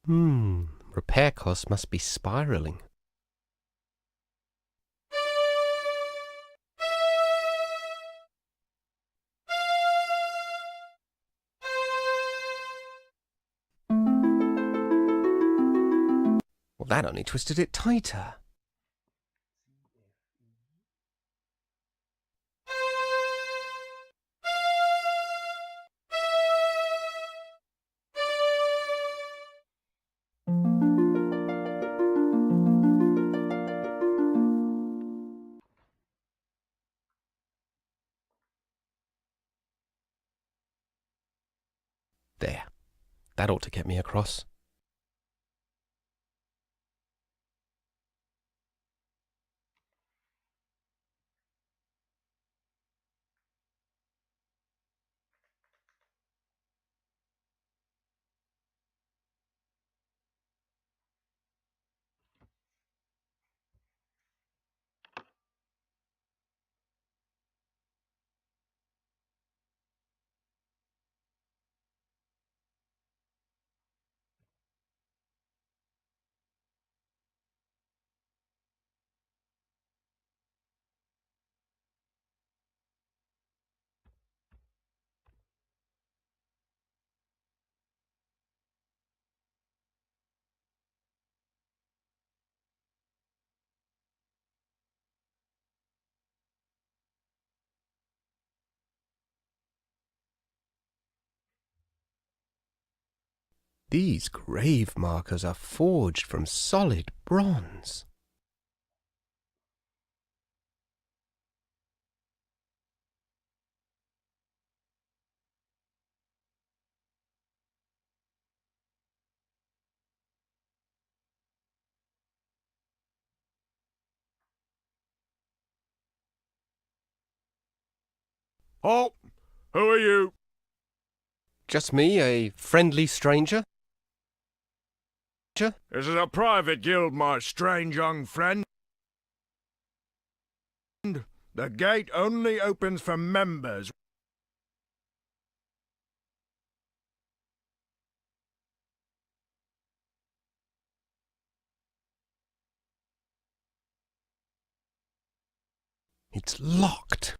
Repair costs must be spiralling. Well, that only twisted it tighter. There. That ought to get me across. These grave markers are forged from solid bronze. Oh, who are you? Just me, a friendly stranger? This is a private guild, my strange young friend. The gate only opens for members. It's locked.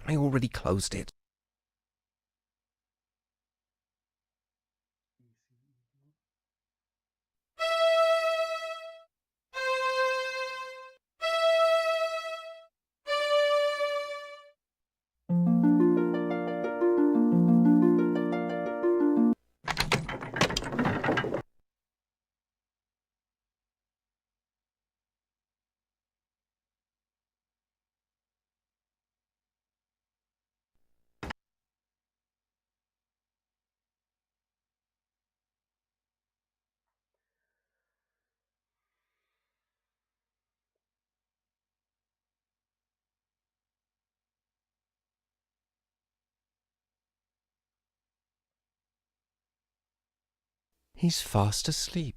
I already closed it. He's fast asleep.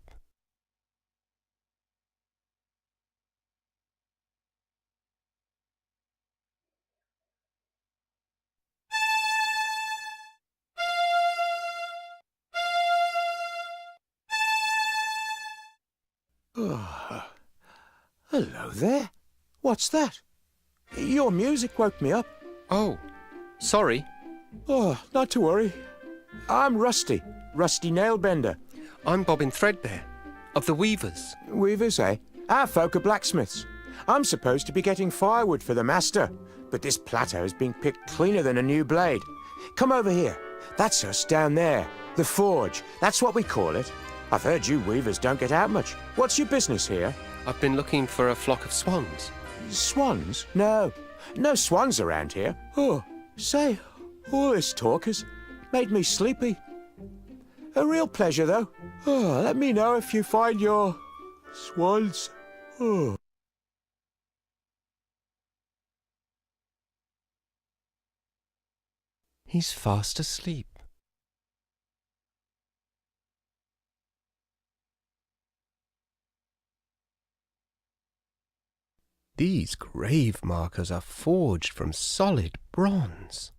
Oh, hello there. What's that? Your music woke me up. Oh, sorry. Oh, not to worry. I'm Rusty Nailbender. I'm Bobbin Threadbare, of the Weavers. Weavers, eh? Our folk are blacksmiths. I'm supposed to be getting firewood for the master, but this plateau has been picked cleaner than a new blade. Come over here. That's us down there. The forge. That's what we call it. I've heard you weavers don't get out much. What's your business here? I've been looking for a flock of swans. Swans? No. No swans around here. Oh, say, all this talk has made me sleepy. A real pleasure, though. Oh, let me know if you find your swans. Oh. He's fast asleep. These grave markers are forged from solid bronze.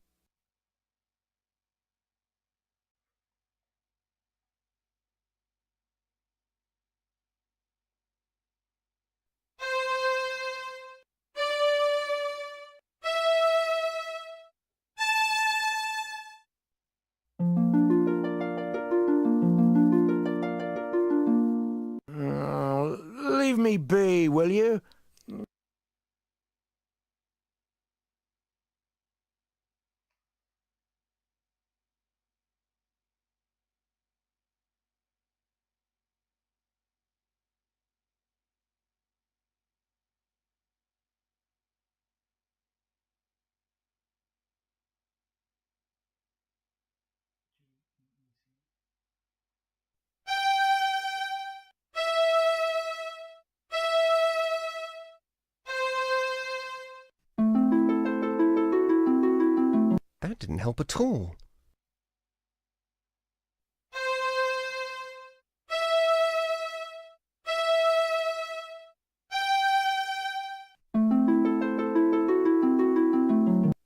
Leave me be, will you? That didn't help at all.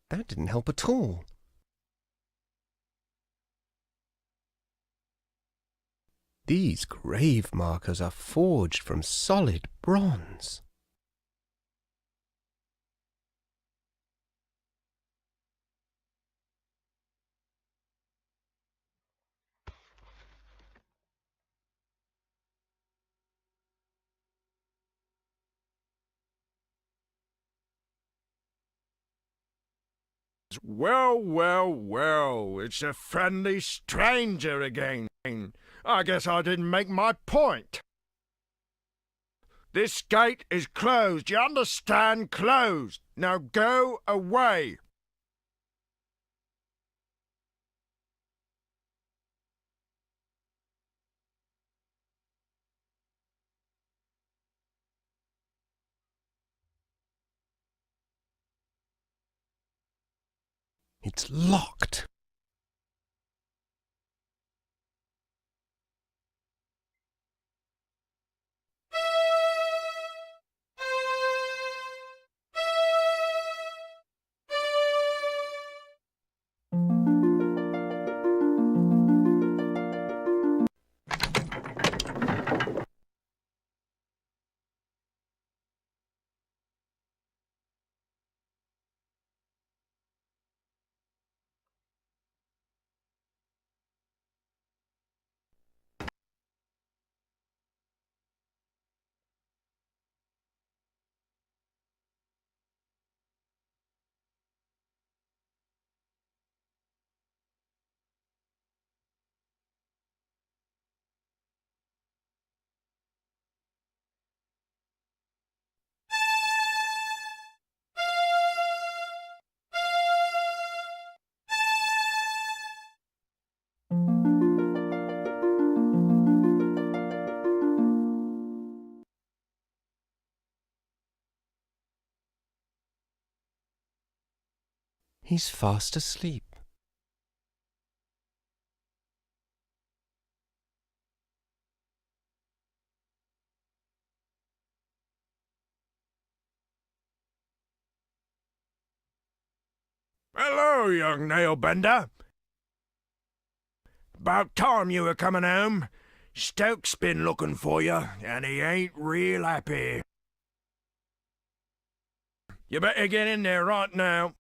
That didn't help at all. These grave markers are forged from solid bronze. Well, well, well, it's a friendly stranger again. I guess I didn't make my point. This gate is closed, you understand? Closed. Now go away. It's locked. He's fast asleep. Hello, young nail-bender. About time you were coming home. Stoke's been looking for you, and he ain't real happy. You better get in there right now.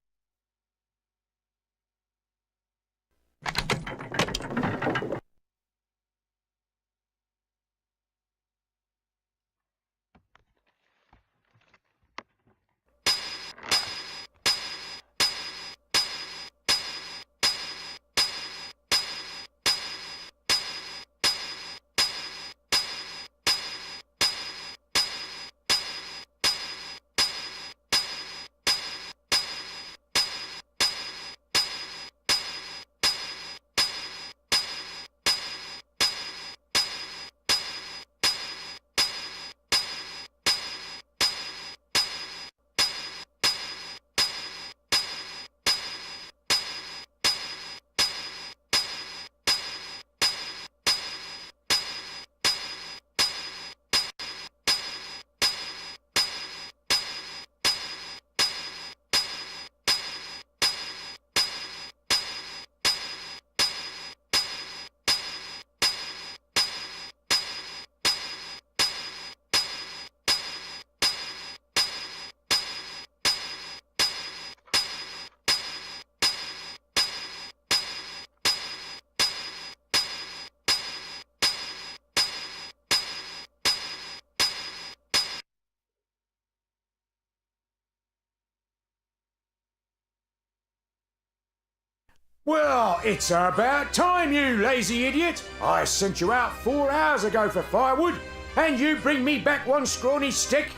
Well, it's about time, you lazy idiot. I sent you out 4 hours ago for firewood, and you bring me back one scrawny stick.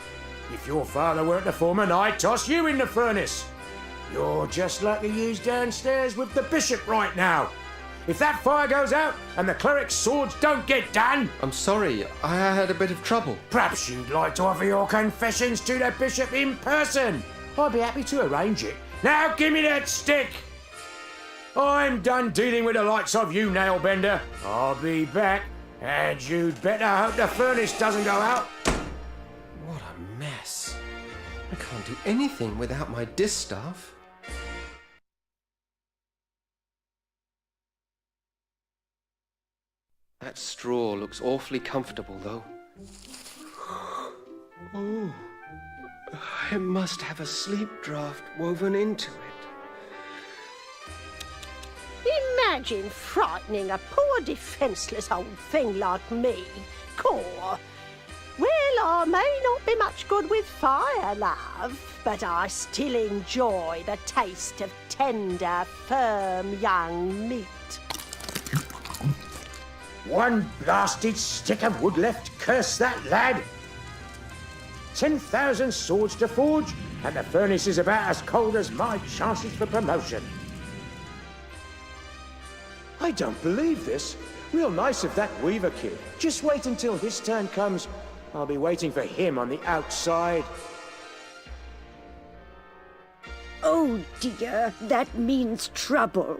If your father weren't the foreman, I'd toss you in the furnace. You're just like the ewes downstairs with the bishop right now. If that fire goes out and the cleric's swords don't get done... I'm sorry, I had a bit of trouble. Perhaps you'd like to offer your confessions to the bishop in person. I'd be happy to arrange it. Now give me that stick. I'm done dealing with the likes of you, nailbender. I'll be back, and you'd better hope the furnace doesn't go out. What a mess. I can't do anything without my distaff. That straw looks awfully comfortable, though. Oh, it must have a sleep draught woven into it. Imagine frightening a poor defenceless old thing like me. Caw. Well, I may not be much good with fire, love, but I still enjoy the taste of tender, firm young meat. One blasted stick of wood left, curse that lad. 10,000 swords to forge, and the furnace is about as cold as my chances for promotion. I don't believe this. Real nice of that Weaver kid. Just wait until his turn comes. I'll be waiting for him on the outside. Oh dear, that means trouble.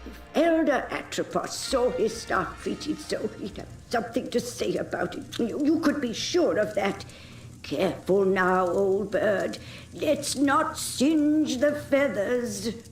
If Elder Atropos saw his start treated so, he'd have something to say about it. You could be sure of that. Careful now, old bird. Let's not singe the feathers.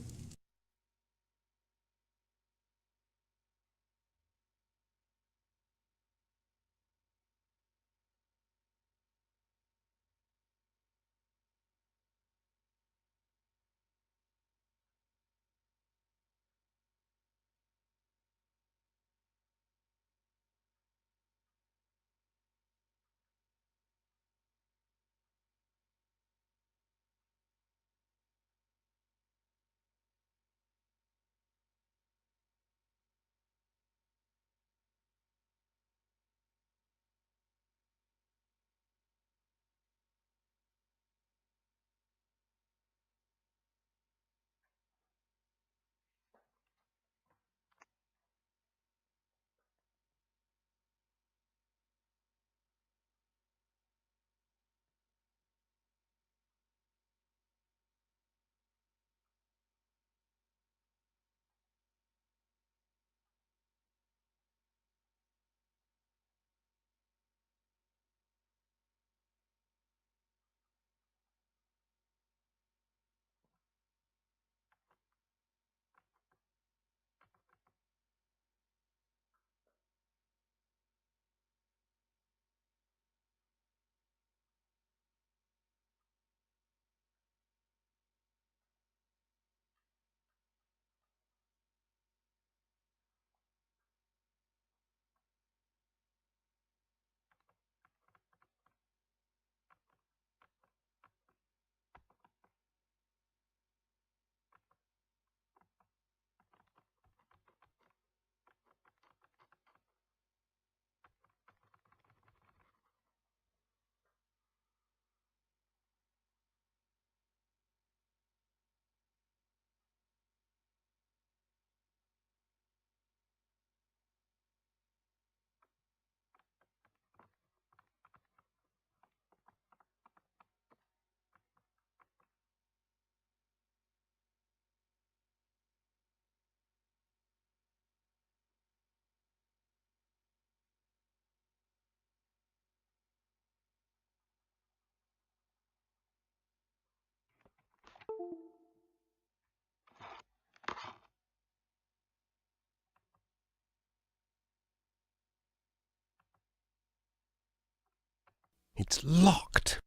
It's locked.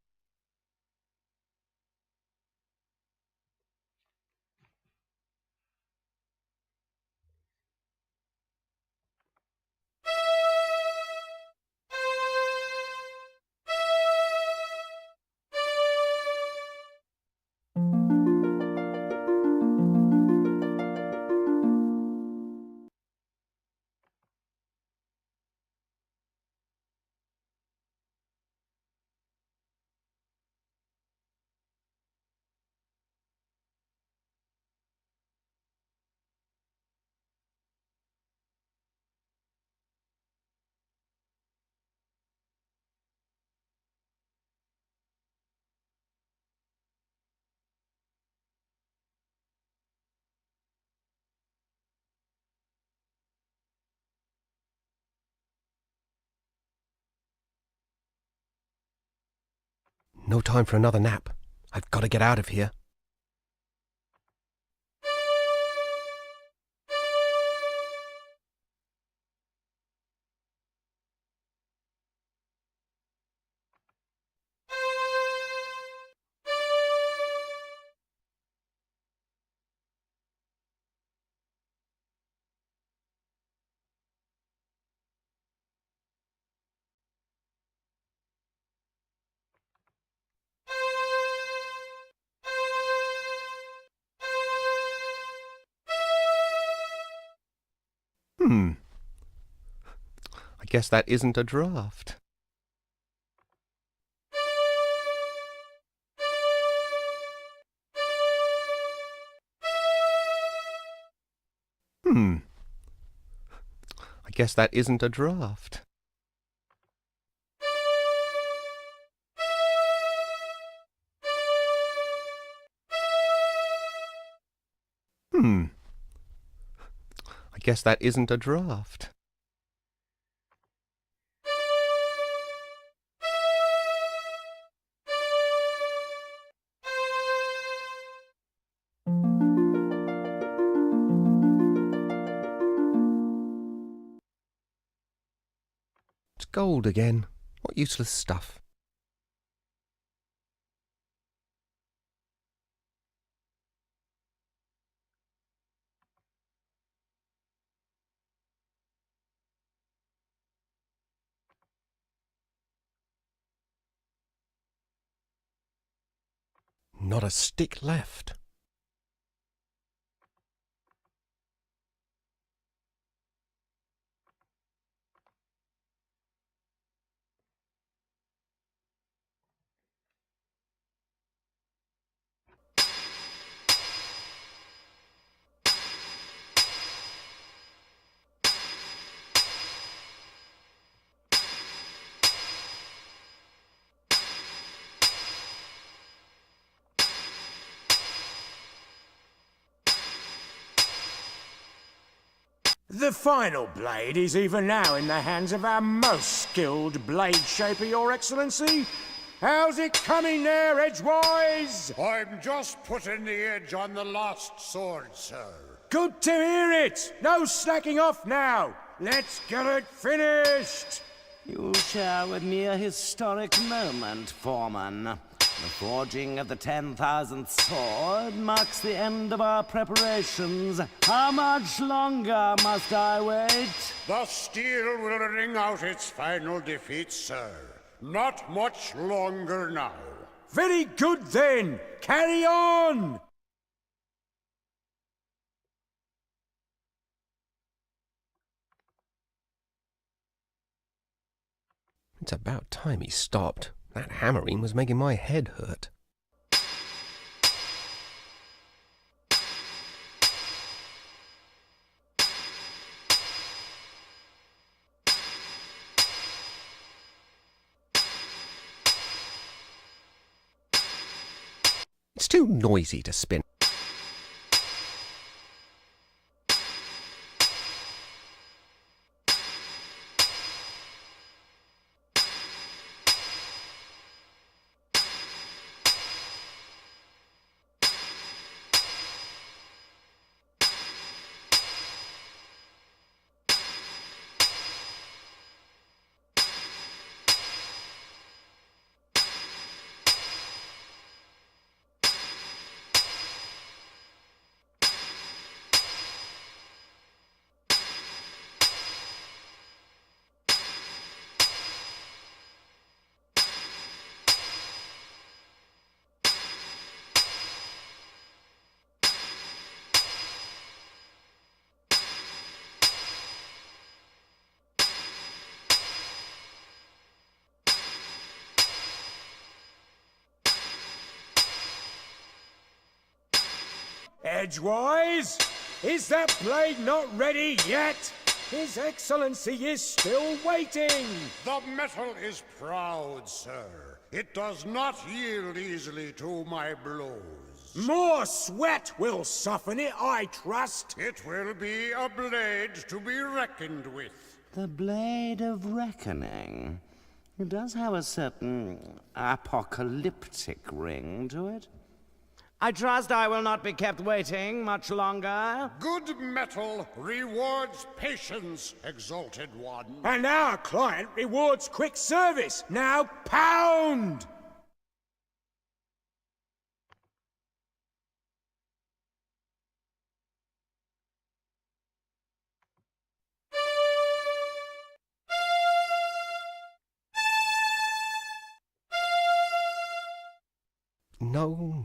No time for another nap. I've got to get out of here. I guess that isn't a draft. I guess that isn't a draft. I guess that isn't a draft. It's gold again. What useless stuff. Not a stick left. The final blade is even now in the hands of our most skilled blade shaper, Your Excellency. How's it coming there, Edgewise? I'm just putting the edge on the last sword, sir. Good to hear it. No slacking off now. Let's get it finished. You share with me a historic moment, Foreman. The forging of the 10,000th sword marks the end of our preparations. How much longer must I wait? The steel will ring out its final defeat, sir. Not much longer now. Very good then. Carry on. It's about time he stopped. That hammering was making my head hurt. It's too noisy to spin. Edgewise, is that blade not ready yet? His Excellency is still waiting. The metal is proud, sir. It does not yield easily to my blows. More sweat will soften it, I trust. It will be a blade to be reckoned with. The Blade of Reckoning. It does have a certain apocalyptic ring to it. I trust I will not be kept waiting much longer. Good metal rewards patience, Exalted One. And our client rewards quick service. Now pound!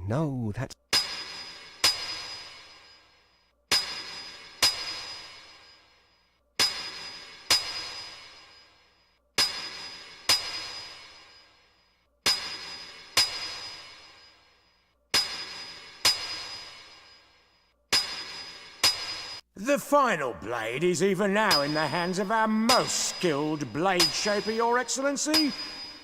No, that's... The final blade is even now in the hands of our most skilled blade shaper, Your Excellency.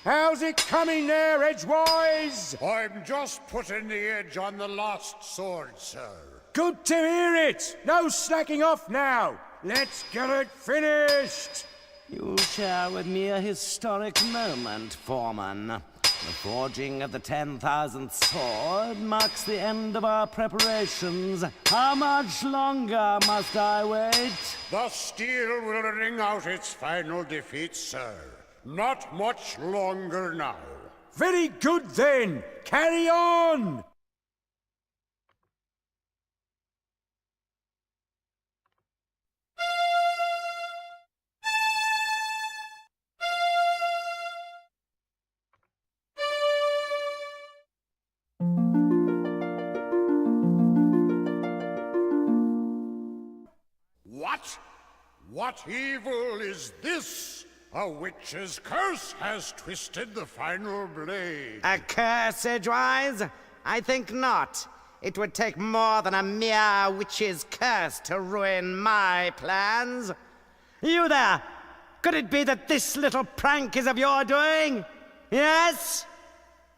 How's it coming there, Edgewise? I'm just putting the edge on the last sword, sir. Good to hear it. No slacking off now. Let's get it finished. You share with me a historic moment, Foreman. The forging of the 10,000th sword marks the end of our preparations. How much longer must I wait? The steel will ring out its final defeat, sir. Not much longer now. Very good then. Carry on. What? What evil is this? A witch's curse has twisted the final blade. A curse, Edgewise? I think not. It would take more than a mere witch's curse to ruin my plans. You there! Could it be that this little prank is of your doing? Yes?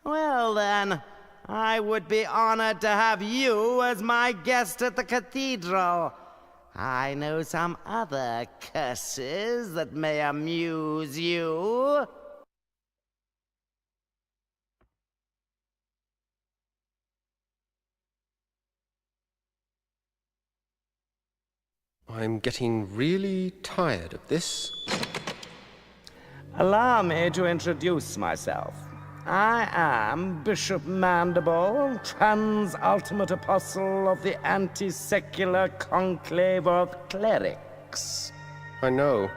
Well then, I would be honored to have you as my guest at the cathedral. I know some other curses that may amuse you. I'm getting really tired of this. Allow me to introduce myself. I am Bishop Mandible, trans-ultimate apostle of the anti-secular conclave of clerics. I know.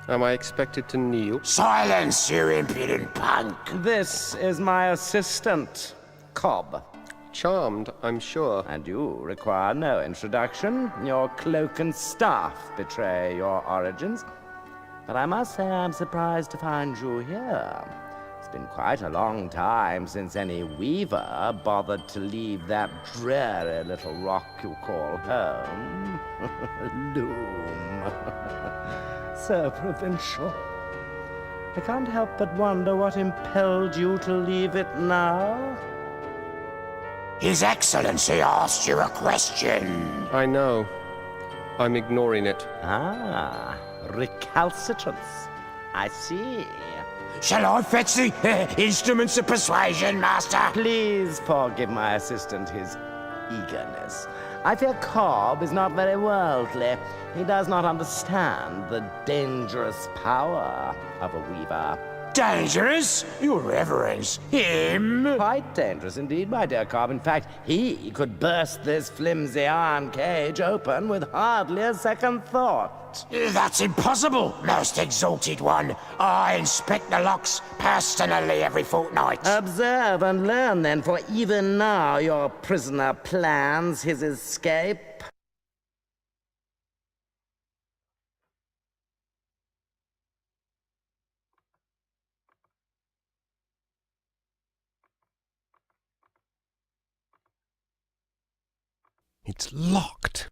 Am I expected to kneel? Silence, you impudent punk. This is my assistant, Cobb. Charmed, I'm sure. And you require no introduction. Your cloak and staff betray your origins. But I must say I'm surprised to find you here. It's been quite a long time since any weaver bothered to leave that dreary little rock you call home. Loom. So provincial. I can't help but wonder what impelled you to leave it now. His Excellency asked you a question. I know. I'm ignoring it. Ah, recalcitrance. I see. Shall I fetch the instruments of persuasion, Master? Please forgive my assistant his eagerness. I fear Cobb is not very worldly. He does not understand the dangerous power of a weaver. Dangerous? Your Reverence. Him? Quite dangerous indeed, my dear Cobb. In fact, he could burst this flimsy iron cage open with hardly a second thought. That's impossible, Most Exalted One. I inspect the locks personally every fortnight. Observe and learn then, for even now your prisoner plans his escape. It's locked.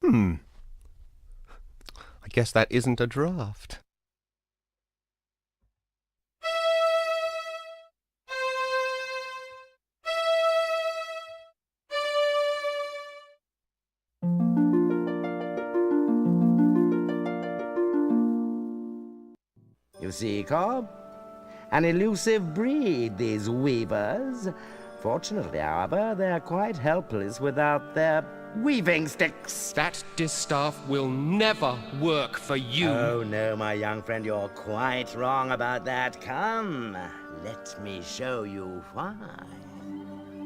I guess that isn't a draft. see, Cobb. An elusive breed, these weavers. Fortunately, however, they're quite helpless without their weaving sticks. That distaff will never work for you. Oh, no, my young friend, you're quite wrong about that. Come, let me show you why.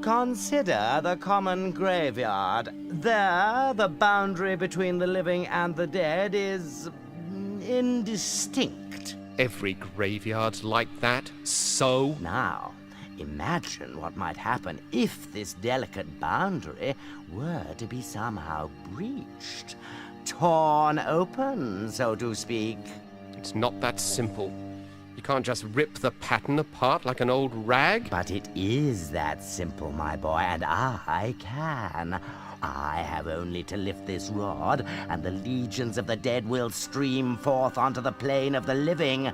Consider the common graveyard. There, the boundary between the living and the dead is indistinct. Every graveyard's like that, so? Now, imagine what might happen if this delicate boundary were to be somehow breached, torn open, so to speak. It's not that simple. You can't just rip the pattern apart like an old rag. But it is that simple, my boy, and I can. I have only to lift this rod, and the legions of the dead will stream forth onto the plane of the living.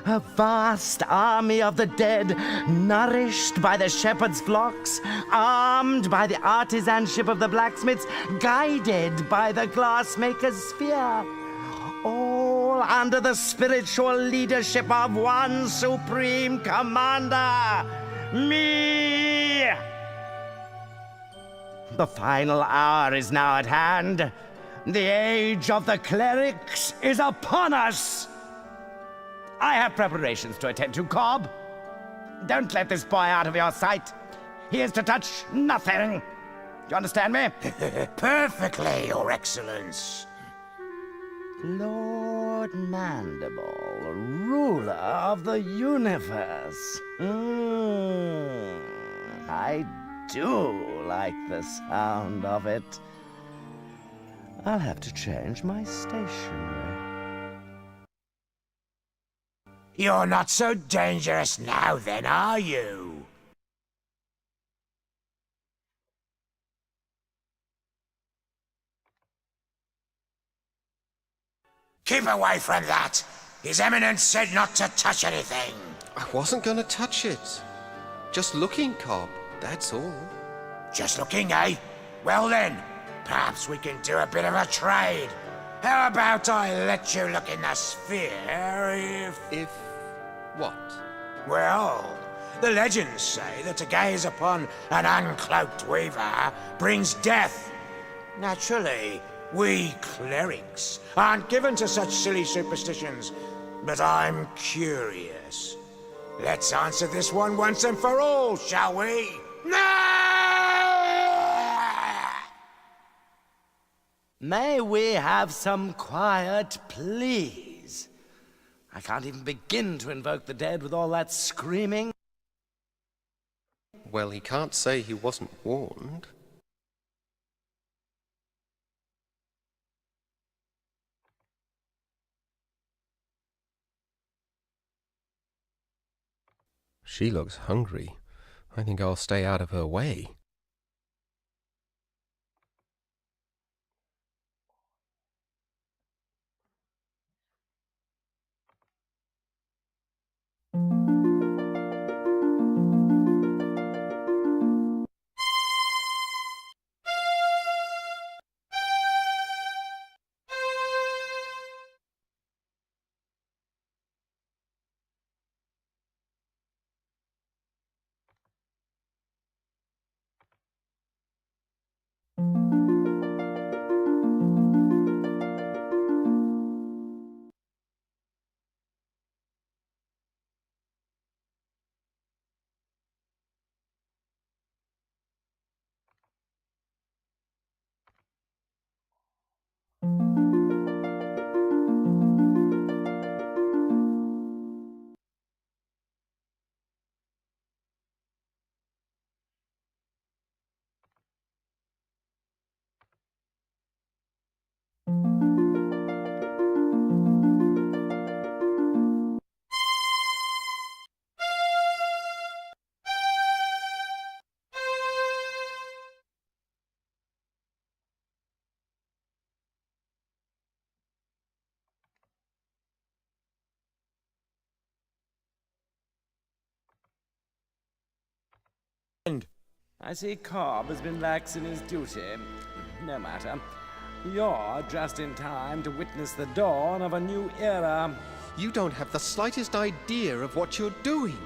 A vast army of the dead, nourished by the shepherd's flocks, armed by the artisanship of the blacksmiths, guided by the glassmaker's sphere. All under the spiritual leadership of one supreme commander, me! The final hour is now at hand. The age of the clerics is upon us. I have preparations to attend to, Cobb. Don't let this boy out of your sight. He is to touch nothing. Do you understand me? Perfectly, Your Excellence. Lord Mandible, ruler of the universe. I do like the sound of it. I'll have to change my stationery. You're not so dangerous now, then, are you? Keep away from that! His Eminence said not to touch anything. I wasn't going to touch it. Just looking, Cobb, that's all. Just looking, eh? Well then, perhaps we can do a bit of a trade. How about I let you look in the sphere If what? Well, the legends say that to gaze upon an uncloaked weaver brings death. Naturally, we clerics aren't given to such silly superstitions, but I'm curious. Let's answer this one once and for all, shall we? May we have some quiet, please? I can't even begin to invoke the dead with all that screaming. Well, he can't say he wasn't warned. She looks hungry. I think I'll stay out of her way. I see Cobb has been lax in his duty. No matter. You're just in time to witness the dawn of a new era. You don't have the slightest idea of what you're doing.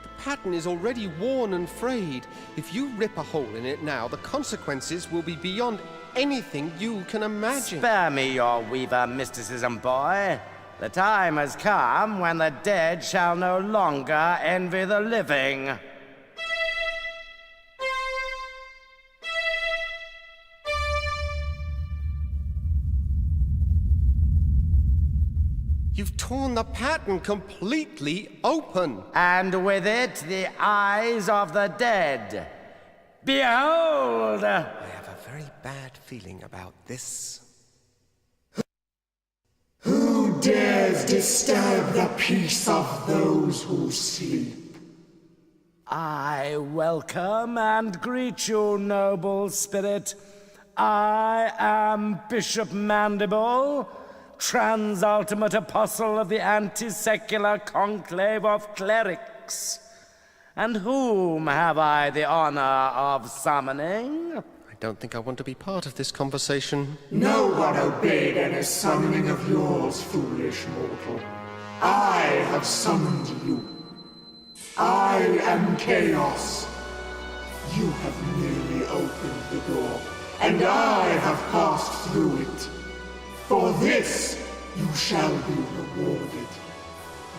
The pattern is already worn and frayed. If you rip a hole in it now, the consequences will be beyond anything you can imagine. Spare me your weaver mysticism, boy. The time has come when the dead shall no longer envy the living. You've torn the pattern completely open. And with it, the eyes of the dead. Behold! I have a very bad feeling about this. Who dares disturb the peace of those who sleep? I welcome and greet you, noble spirit. I am Bishop Mandible, transultimate apostle of the anti-secular conclave of clerics. And whom have I the honor of summoning? I don't think I want to be part of this conversation. No one obeyed any summoning of yours, foolish mortal. I have summoned you. I am Chaos. You have merely opened the door, and I have passed through it. For this, you shall be rewarded.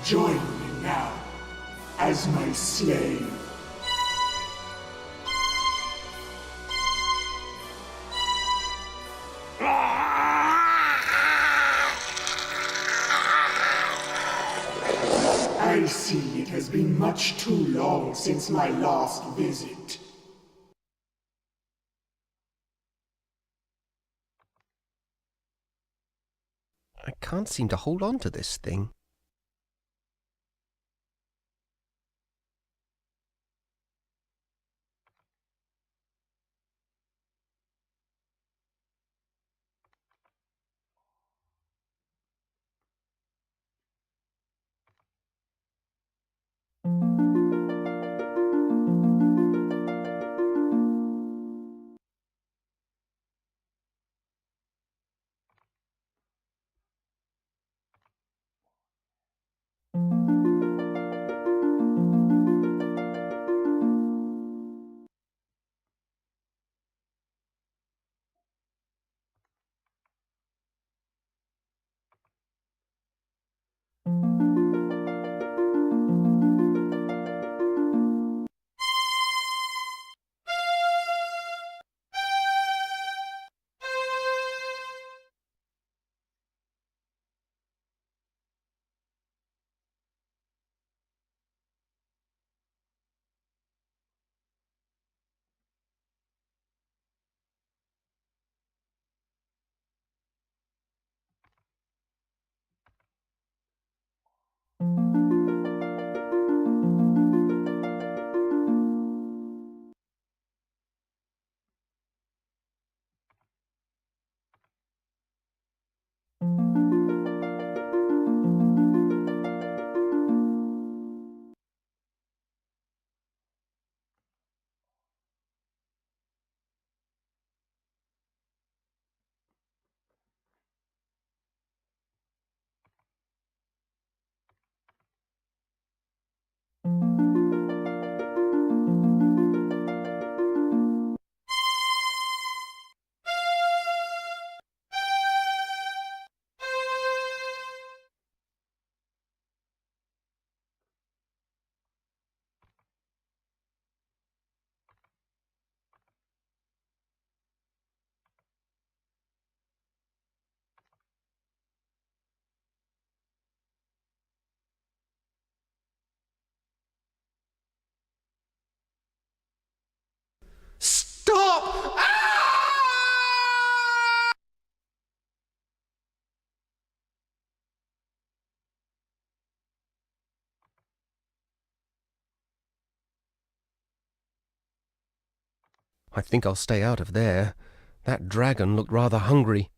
Join me now, as my slave. I see it has been much too long since my last visit. I can't seem to hold on to this thing. Stop! I think I'll stay out of there. That dragon looked rather hungry.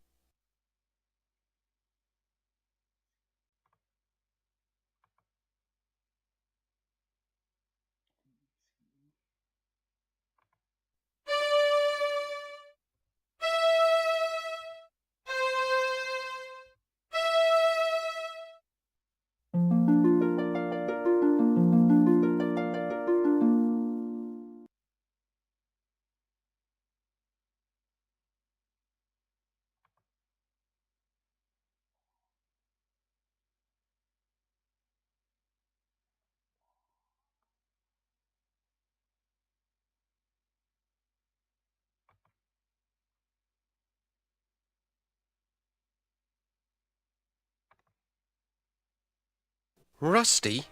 Rusty?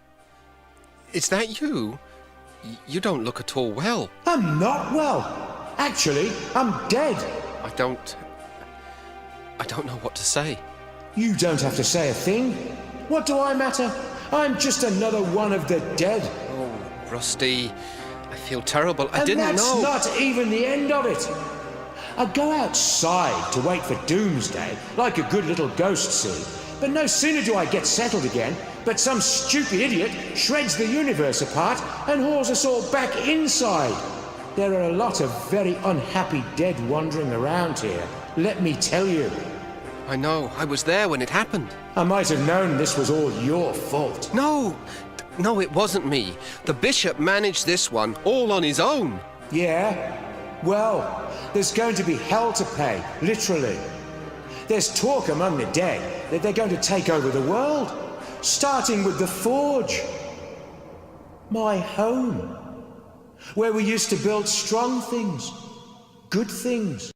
Is that you? You don't look at all well. I'm not well. Actually, I'm dead. I don't know what to say. You don't have to say a thing. What do I matter? I'm just another one of the dead. Oh, Rusty, I feel terrible. I didn't And know. that's not even the end of it. I go outside to wait for doomsday, like a good little ghost see. But no sooner do I get settled again, but some stupid idiot shreds the universe apart and hauls us all back inside. There are a lot of very unhappy dead wandering around here, let me tell you. I know. I was there when it happened. I might have known this was all your fault. No, it wasn't me. The bishop managed this one all on his own. Yeah? Well, there's going to be hell to pay, literally. There's talk among the dead that they're going to take over the world, starting with the forge. My home, where we used to build strong things, good things.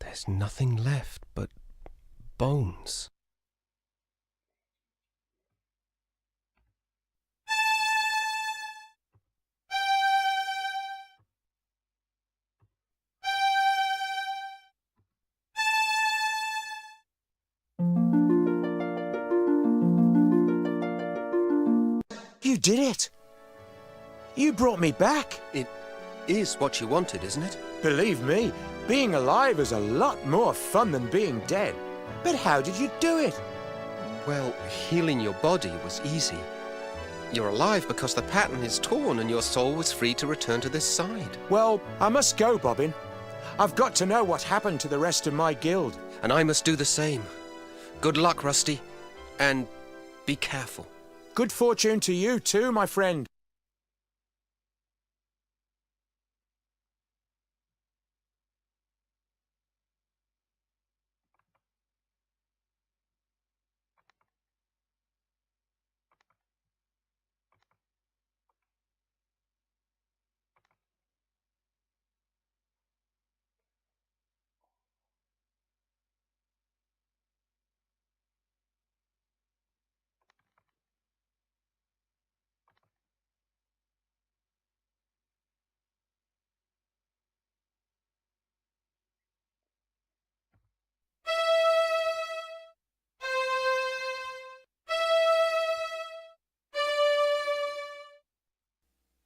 There's nothing left but bones. You did it. You brought me back. It is what you wanted, isn't it? Believe me, being alive is a lot more fun than being dead. But how did you do it? Well, healing your body was easy. You're alive because the pattern is torn and your soul was free to return to this side. Well, I must go, Bobbin. I've got to know what happened to the rest of my guild. And I must do the same. Good luck, Rusty. And be careful. Good fortune to you too, my friend.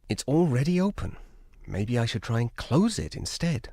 It's already open. Maybe I should try and close it instead.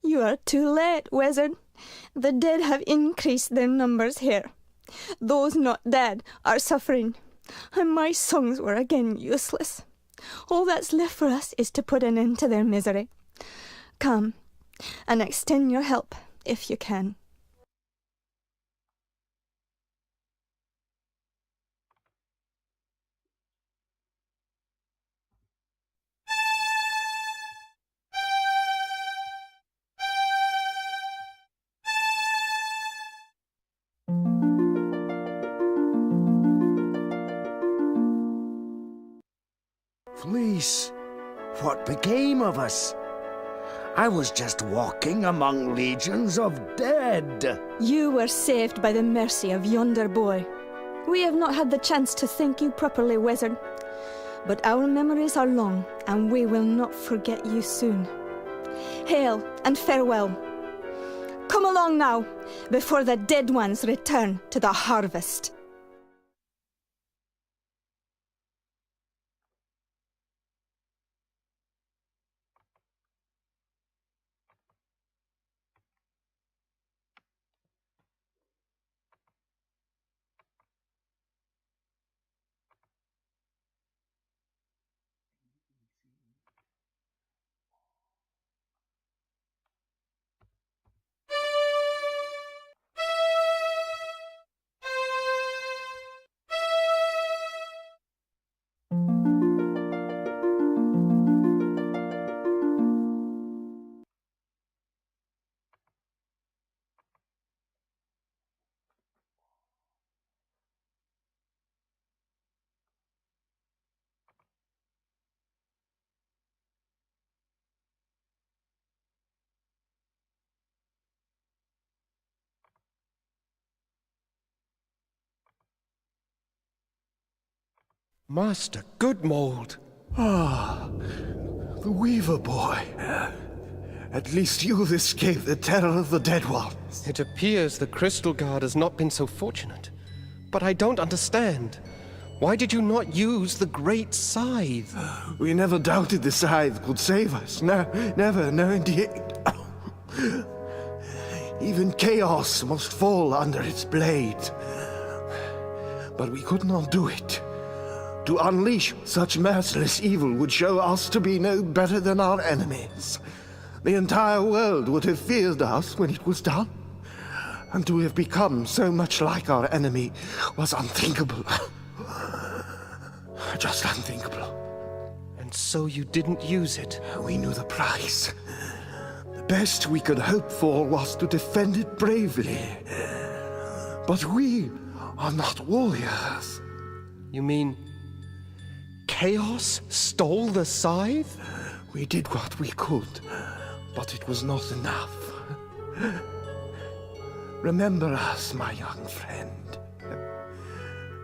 You are too late, wizard. The dead have increased their numbers here. Those not dead are suffering, and my songs were again useless. All that's left for us is to put an end to their misery. Come, and extend your help, if you can. Fleece, what became of us? I was just walking among legions of dead. You were saved by the mercy of yonder boy. We have not had the chance to thank you properly, wizard. But our memories are long, and we will not forget you soon. Hail and farewell. Come along now, before the dead ones return to the harvest. Master Goodmold. Ah, the Weaver boy. At least you've escaped the terror of the Dead Ones. It appears the Crystal Guard has not been so fortunate. But I don't understand. Why did you not use the Great Scythe? We never doubted the scythe could save us. No, never, no indeed. Even chaos must fall under its blade. But we could not do it. To unleash such merciless evil would show us to be no better than our enemies. The entire world would have feared us when it was done. And to have become so much like our enemy was unthinkable. Just unthinkable. And so you didn't use it? We knew the price. The best we could hope for was to defend it bravely. But we are not warriors. You mean Chaos stole the scythe? We did what we could, but it was not enough. Remember us, my young friend.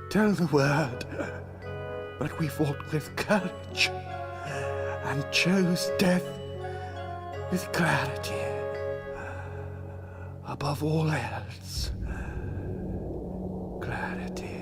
Tell the word that we fought with courage and chose death with clarity. Above all else, clarity.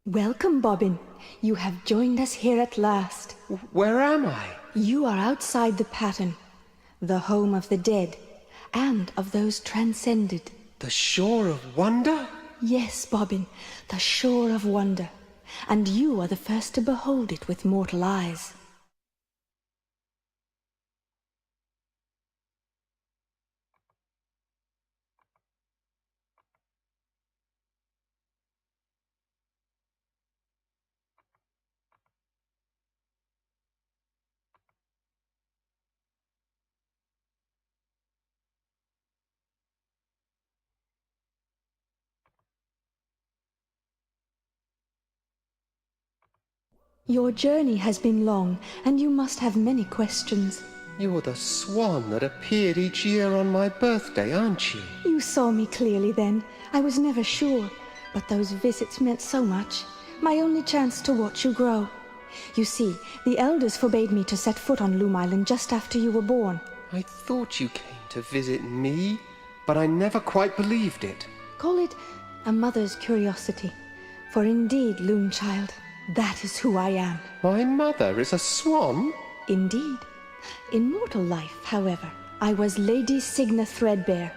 Welcome, Bobbin. You have joined us here at last. Where am I? You are outside the pattern, the home of the dead, and of those transcended. The Shore of Wonder? Yes, Bobbin, the Shore of Wonder. And you are the first to behold it with mortal eyes. Your journey has been long, and you must have many questions. You're the swan that appeared each year on my birthday, aren't you? You saw me clearly then. I was never sure, but those visits meant so much. My only chance to watch you grow. You see, the elders forbade me to set foot on Loom Island just after you were born. I thought you came to visit me, but I never quite believed it. Call it a mother's curiosity. For indeed, Loom Child, that is who I am. My mother is a swan? Indeed. In mortal life, however, I was Lady Signa Threadbare,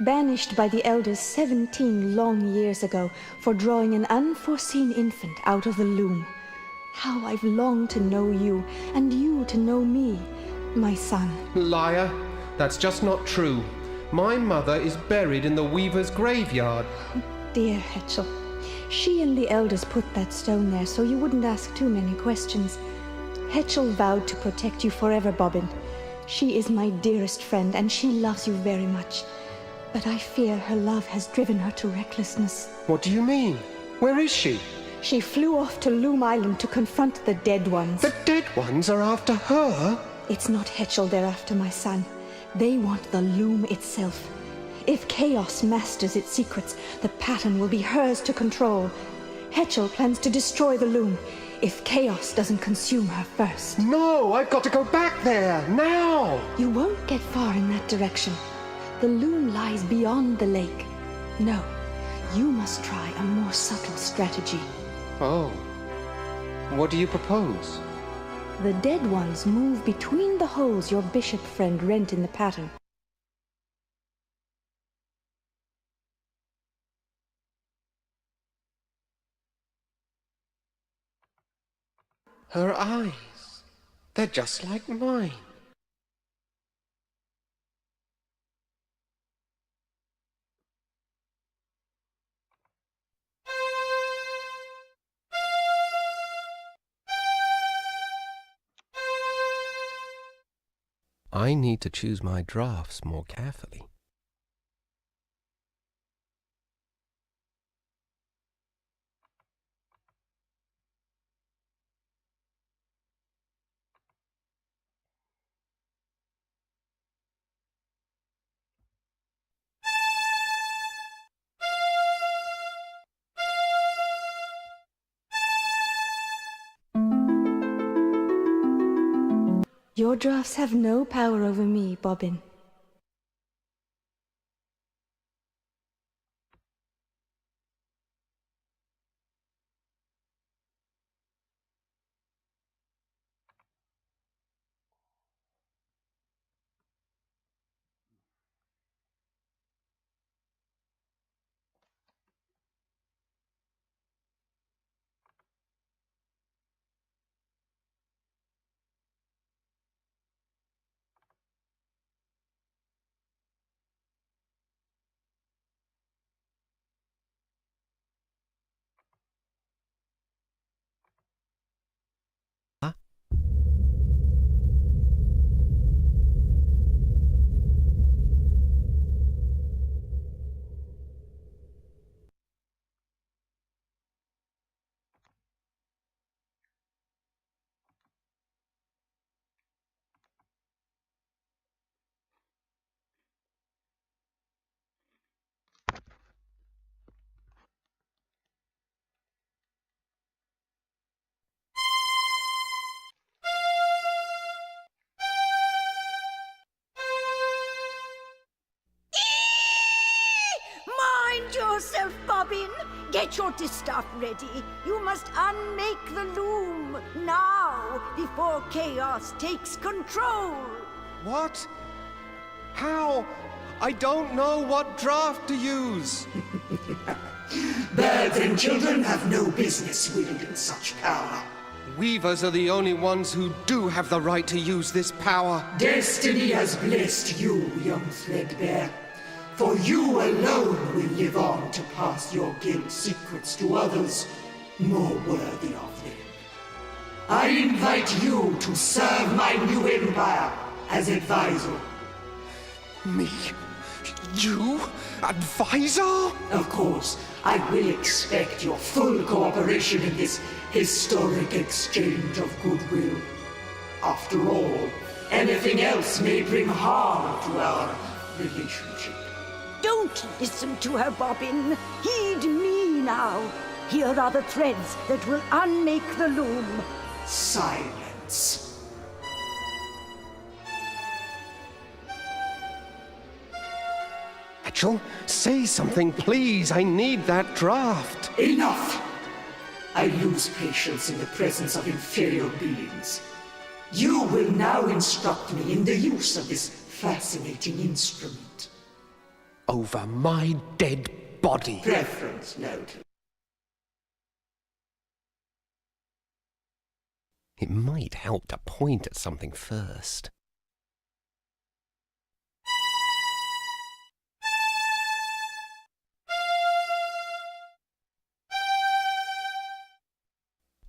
banished by the elders 17 long years ago for drawing an unforeseen infant out of the loom. How I've longed to know you, and you to know me, my son. Liar. That's just not true. My mother is buried in the weaver's graveyard. Dear Hetchel, she and the elders put that stone there so you wouldn't ask too many questions. Hetchel vowed to protect you forever, Bobbin. She is my dearest friend, and she loves you very much. But I fear her love has driven her to recklessness. What do you mean? Where is she? She flew off to Loom Island to confront the Dead Ones. The Dead Ones are after her? It's not Hetchel they're after, my son. They want the loom itself. If Chaos masters its secrets, the pattern will be hers to control. Hetchel plans to destroy the loom if Chaos doesn't consume her first. No, I've got to go back there, now! You won't get far in that direction. The loom lies beyond the lake. No, you must try a more subtle strategy. Oh. What do you propose? The dead ones move between the holes your bishop friend rent in the pattern. Her eyes. They're just like mine. I need to choose my drafts more carefully. Your drafts have no power over me, Bobbin. Mind yourself, Bobbin. Get your distaff ready. You must unmake the loom now before Chaos takes control. What? How? I don't know what draft to use. Birds and children have no business wielding such power. Weavers are the only ones who do have the right to use this power. Destiny has blessed you, young threadbare. For you alone will live on to pass your guild secrets to others more worthy of them. I invite you to serve my new empire as advisor. Me? You? Advisor? Of course, I will expect your full cooperation in this historic exchange of goodwill. After all, anything else may bring harm to our relationship. Don't listen to her, Bobbin. Heed me now. Here are the threads that will unmake the loom. Silence. Hetchel, say something, please. I need that draft. Enough! I lose patience in the presence of inferior beings. You will now instruct me in the use of this fascinating instrument. Over my dead body. Preference noted. It might help to point at something first.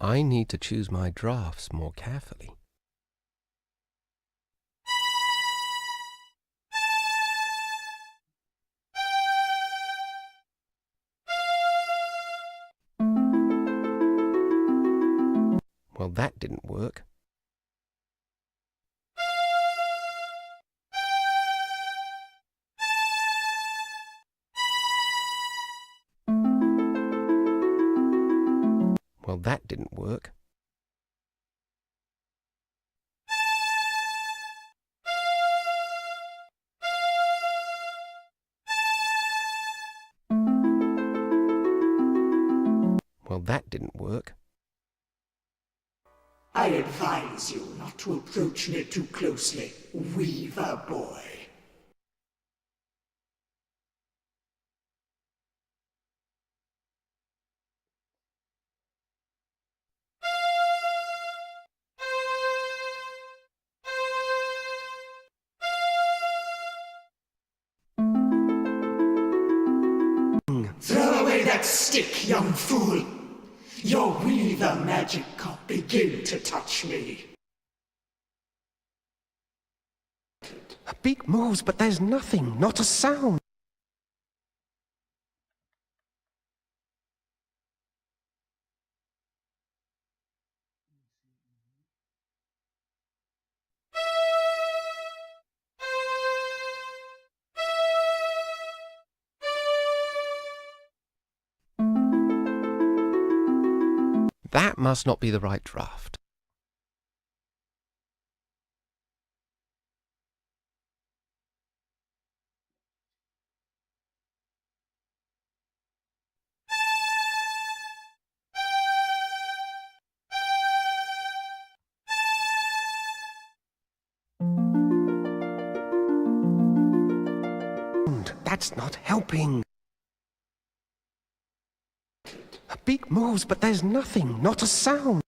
I need to choose my drafts more carefully. Well, that didn't work. Well, that didn't work. Well, that didn't work. I advise you not to approach me too closely, Weaver boy. Throw away that stick, young fool! Your Weaver magic can't begin to touch me. A beak moves, but there's nothing, not a sound. That must not be the right draft. That's not helping. A beak moves, but there's nothing, not a sound.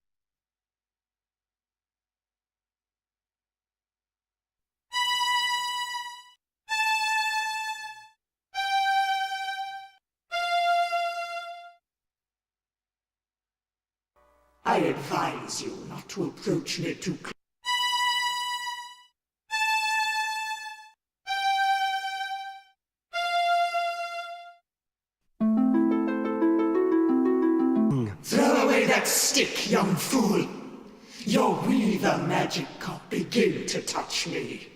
I advise you not to approach me too close. Throw away that stick, young fool! Your Weaver magic can't begin to touch me.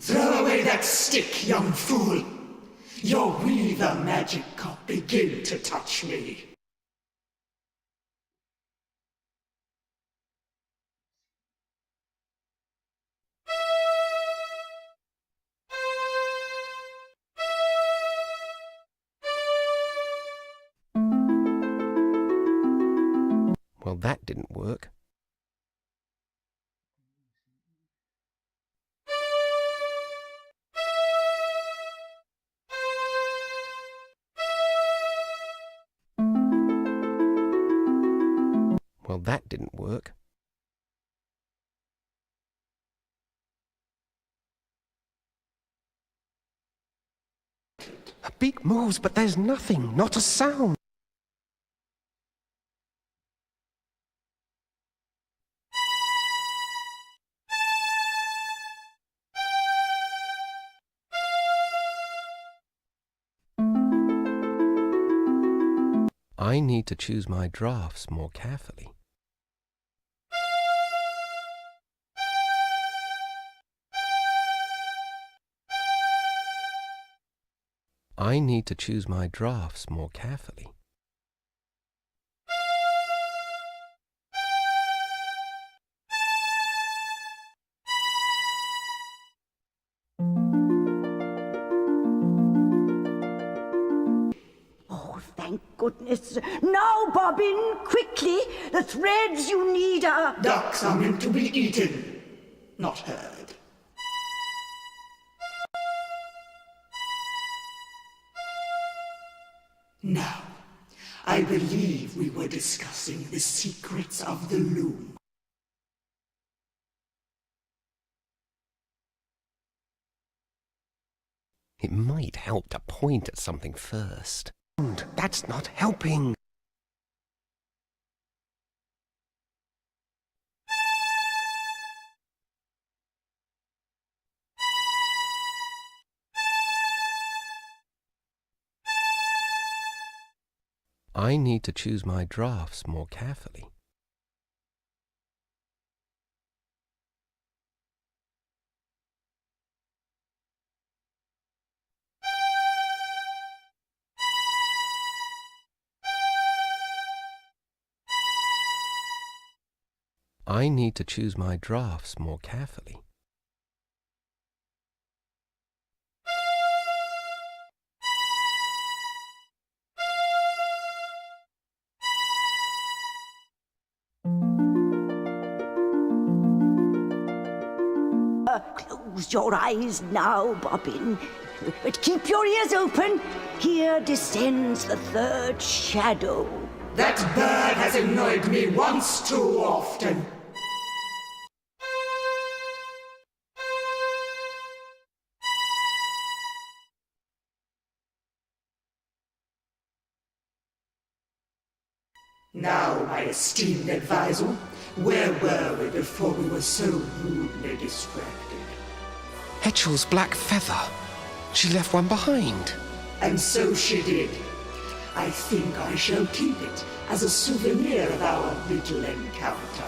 Throw away that stick, young fool! Your Weaver magic can't begin to touch me. Well, that didn't work. Well, that didn't work. A beak moves, but there's nothing, not a sound. I need to choose my drafts more carefully. I need to choose my drafts more carefully. Oh, thank goodness. Now, Bobbin, quickly! The threads you need are... Ducks are meant to be eaten, not heard. Now, I believe we were discussing the secrets of the loom. It might help to point at something first. That's not helping. I need to choose my drafts more carefully. I need to choose my drafts more carefully. Close your eyes now, Bobbin. But keep your ears open. Here descends the third shadow. That bird has annoyed me once too often. Now, my esteemed advisor, where were we before we were so rudely distracted? Hetchel's black feather. She left one behind. And so she did. I think I shall keep it as a souvenir of our little encounter.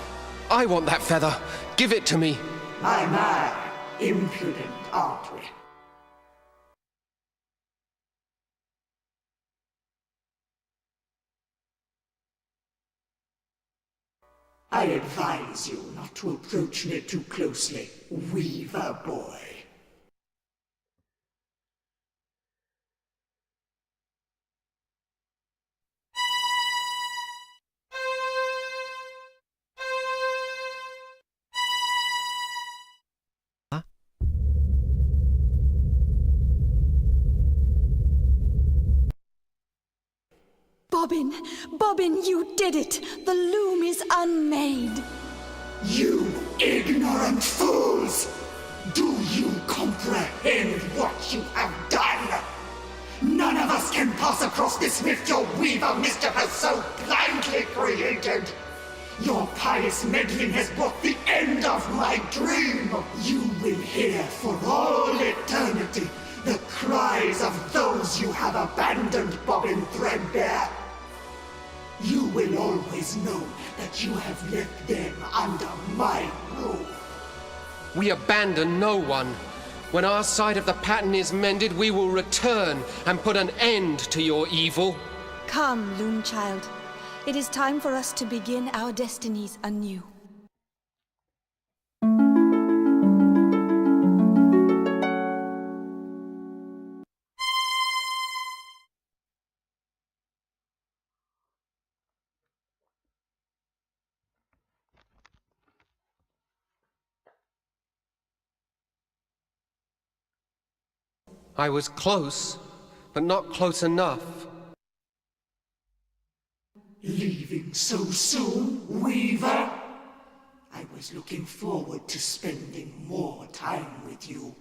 I want that feather. Give it to me. My, impudent, aren't we? I advise you not to approach me too closely, Weaver boy. Bobbin! Bobbin, you did it! The loom is unmade! You ignorant fools! Do you comprehend what you have done? None of us can pass across this rift your weaver mischief has so blindly created. Your pious meddling has brought the end of my dream. You will hear for all eternity the cries of those you have abandoned, Bobbin Threadbare. You will always know that you have left them under my roof. We abandon no one. When our side of the pattern is mended, we will return and put an end to your evil. Come, Loom Child. It is time for us to begin our destinies anew. I was close, but not close enough. Leaving so soon, Weaver? I was looking forward to spending more time with you.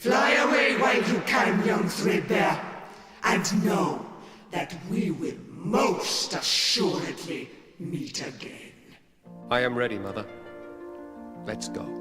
Fly away while you can, young Threadbare, and know that we will most assuredly meet again. I am ready, Mother. Let's go.